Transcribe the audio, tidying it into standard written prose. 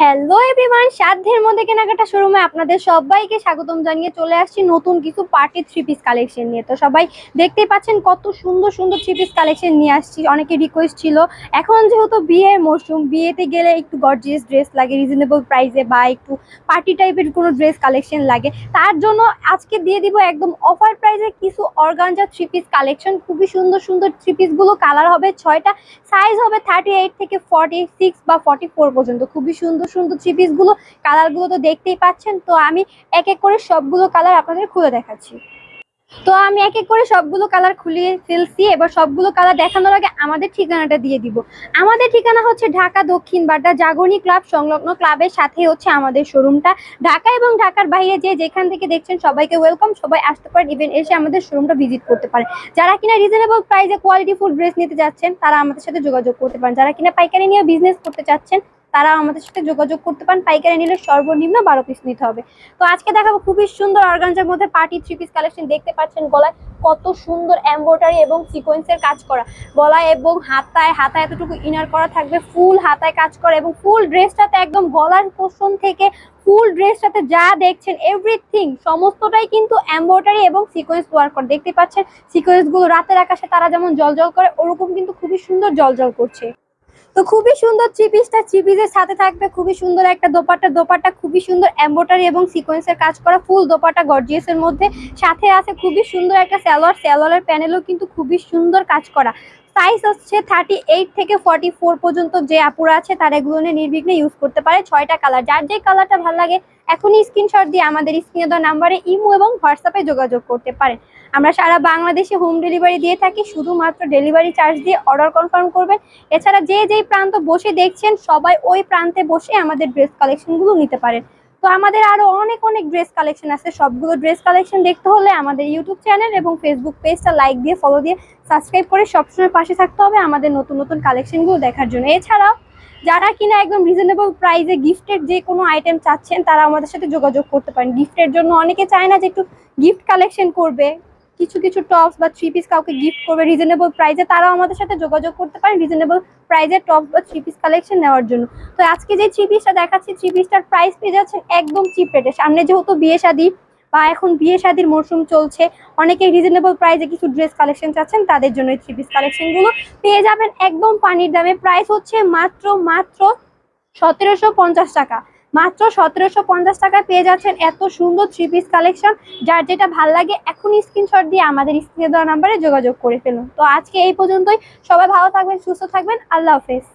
Hello everyone, সাধ্যের মধ্যে কেনাকাটা শোরুমে আপনাদের সবাইকে স্বাগতম জানিয়ে চলে আসছি নতুন কিছু পার্টি থ্রি পিস কালেকশন নিয়ে। তো সবাই দেখতেই পাচ্ছেন কত সুন্দর সুন্দর থ্রি পিস কালেকশন নিয়ে আসছি। অনেকে রিকোয়েস্ট ছিল, এখন যেহেতু বিয়ের মরশুম, বিয়েতে গেলে একটু গর্জিয়াস ড্রেস লাগে রিজনেবল প্রাইসে, বা একটু পার্টি টাইপের কোনো ড্রেস কালেকশন লাগে, তার জন্য আজকে দিয়ে দিব একদম অফার প্রাইসে কিছু অর্গানজা থ্রি পিস কালেকশন। খুবই সুন্দর সুন্দর থ্রি পিসগুলো, কালার হবে 6টা, সাইজ হবে 38 থেকে 46 বা 44 পর্যন্ত। খুবই সুন্দর সুন্দর থ্রি পিস গুলো, কালার গুলো তো দেখতেই পাচ্ছেন। তো আমি এক এক করে সবগুলো কালার আপনাদের খুলে দেখাচ্ছি। তো আমি এক এক করে সবগুলো কালার খুলিয়ে ফেলছি। এবার সবগুলো কালার দেখানোর আগে আমাদের ঠিকানাটা দিয়ে দিব। আমাদের ঠিকানা হচ্ছে ঢাকা দক্ষিণ বাড্ডা জাগরণী ক্লাব সংলগ্ন ক্লাবের সাথে হচ্ছে আমাদের শোরুমটা। ঢাকা এবং ঢাকার বাইরে যে যেখান থেকে দেখছেন সবাইকে ওয়েলকাম, সবাই আসতে পারেন, ইভেন এসে আমাদের শোরুমটা ভিজিট করতে পারেন। যারা কিনা রিজনেবল প্রাইসে কোয়ালিটি ফুল ড্রেস নিতে যাচ্ছেন তারা আমাদের সাথে যোগাযোগ করতে পারেন। যারা কিনা পাইকারি নিয়ে বিজনেস করতে চাচ্ছেন তারা আমাদের সাথে যোগাযোগ করতে পারেন। পাইকারি নিলে সর্বনিম্ন 12 পিস নিতে হবে। তো আজকে দেখাবো খুবই সুন্দর অর্গানজার মধ্যে পার্টি থ্রি পিস কালেকশন। দেখতে পাচ্ছেন গলায় কত সুন্দর এমব্রয়ডারি এবং সিকোয়েন্সের কাজ করা, গলায় এবং হাতায় হাতায় এতটুকু ইনার করা থাকবে, ফুল হাতায় কাজ করা, এবং ফুল ড্রেসটাতে একদম গলার পোর্শন থেকে ফুল ড্রেসটাতে যা দেখছেন এভরিথিং সমস্তটাই কিন্তু এমব্রয়ডারি এবং সিকোয়েন্স ওয়ার্ক করা। দেখতে পাচ্ছেন সিকোয়েন্স গুলো রাতের আকাশে তারা যেমন জলজল করে ওরকম কিন্তু খুবই সুন্দর জলজল করছে। তো খুবই সুন্দর থ্রি পিসটা, থ্রি পিসের সাথে থাকবে খুবই সুন্দর একটা দোপাট্টা। দোপাট্টা খুবই সুন্দর এমব্রয়ডারি এবং সিকোয়েন্সের কাজ করা, ফুল দোপাট্টা গর্জিয়াসের মধ্যে। সাথে আছে খুবই সুন্দর একটা সালোয়ার, সালোয়ারের প্যানেলও কিন্তু খুবই সুন্দর কাজ করা। সাইজ হচ্ছে 38 থেকে 44 পর্যন্ত। যে আপুরা আছে তারা এগুলো নিয়ে নির্বিঘ্নে ইউজ করতে পারে। 6টা কালার, যার যে কালারটা ভালো লাগে এখনই স্ক্রিনশট দিয়ে আমাদের স্ক্রিনে দেওয়া নাম্বারে ইমো এবং হোয়াটসঅ্যাপে যোগাযোগ করতে পারেন। আমরা সারা বাংলাদেশে হোম ডেলিভারি দিয়ে থাকি, শুধুমাত্র ডেলিভারি চার্জ দিয়ে অর্ডার কনফার্ম করবেন। এছাড়া যে যেই প্রান্ত বসে দেখছেন সবাই ওই প্রান্তে বসে আমাদের ড্রেস কালেকশনগুলো নিতে পারেন। তো আমাদের আরো অনেক অনেক ড্রেস কালেকশন আছে। সবগুলো ড্রেস কালেকশন দেখতে হলে আমাদের ইউটিউব চ্যানেল এবং ফেসবুক পেজটা লাইক দিয়ে ফলো দিয়ে সাবস্ক্রাইব করে সবসময় পাশে থাকতে হবে আমাদের নতুন নতুন কালেকশনগুলো দেখার জন্য। এছাড়াও যারা কিনা একদম রিজনেবল প্রাইসে গিফটের যে কোনো আইটেম চাচ্ছেন তারা আমাদের সাথে যোগাযোগ করতে পারেন। গিফটের জন্য অনেকে চায় না যে একটু গিফট কালেকশন করবে, কিছু কিছু টপস বা থ্রি পিস কাউকে গিফট করবে রিজনেবল প্রাইসে, তারাও আমাদের সাথে যোগাযোগ করতে পারেন রিজনেবল প্রাইসে টপস বা থ্রি পিস কালেকশন নেওয়ার জন্য। তো আজকে যে থ্রি পিসটা দেখাচ্ছি, থ্রি পিসটার প্রাইস পেয়ে যাচ্ছেন একদম চিপ রেটে। সামনে যেহেতু বিয়ে শাদী বা এখন বিয়ে শাদীর মরশুম চলছে, অনেকে রিজনেবল প্রাইসে কিছু ড্রেস কালেকশন চাচ্ছেন, তাদের জন্য এই থ্রি পিস কালেকশনগুলো পেয়ে যাবেন একদম পানির দামে। প্রাইস হচ্ছে মাত্র মাত্র 1750 টাকা। মাত্র 1750 টাকায় পেয়ে যাচ্ছেন এত সুন্দর থ্রি পিস কালেকশন। যার যেটা ভাল লাগে এখনই স্ক্রিনশট দিয়ে আমাদের স্ক্রিনে দেওয়া নাম্বারে যোগাযোগ করে ফেলুন। তো আজকে এই পর্যন্তই। সবাই ভালো থাকবেন, সুস্থ থাকবেন, আল্লাহ হাফেজ।